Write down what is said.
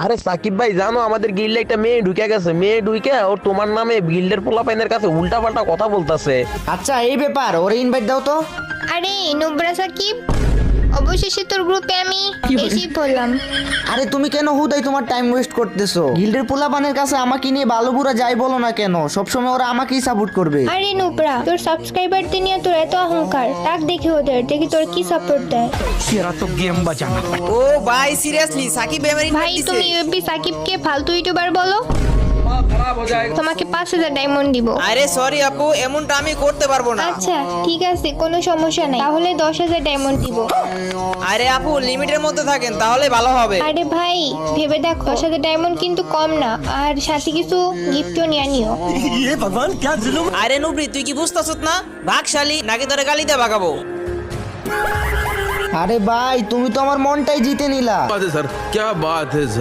আরে সাকিব ভাই জানো আমাদের গিল্ডে একটা মেয়ে ঢুকে গেছে, মেয়ে ঢুকে ওর তোমার নামে গিল্ডের পোলাপাইনের কাছে উল্টা পাল্টা কথা বলতেছে। আচ্ছা এই ব্যাপার, ওরে ইনভাইট দাও তো। আরে নুব্রা সাকিব, অবশেষে তোর গ্রুপে আমি এসেই পড়লাম। আরে তুমি কেন হুদাই তোমার টাইম ওয়েস্ট করতেছো? গিল্ডের পোলাপানের কাছে আমাকে নিয়ে ভালো বুড়া যাই বলো না কেন, সবসময় ওরা আমাকেই সাপোর্ট করবে। আরে নুব্রা, তোর সাবস্ক্রাইবারদের নিয়ে তোর এত অহংকার, তাক দেখি ওদের, দেখি তোর কি সাপোর্ট দেয়। ও ভাই সিরিয়াসলি সাকিব আমার ভাই তুমি ইউপি সাকিবকে ফালতু ইউটিউবার বলো? তোমাকে 5,000 ডায়মন্ড দিব। আরে সরি আপু, এমনটা আমি করতে পারবো না। আচ্ছা ঠিক আছে, কোনো সমস্যা নাই, তাহলে 10,000 ডায়মন্ড দিব। আরে আপু লিমিটের মধ্যে থাকেন তাহলে ভালো হবে। আরে ভাই ভেবে দেখো, 10,000 ডায়মন্ড কিন্তু কম না, আর সাথে কিছু গিফটও নিয়ে নিও। আরে নুবরি তুই কি বুঝতেছত না? ভাগশালী নাকি তোরে গালি দিয়ে ভাগাবো? আরে ভাই তুমি তো আমার মনটাই জিতে নিলা। बात है सर, क्या बात है सर।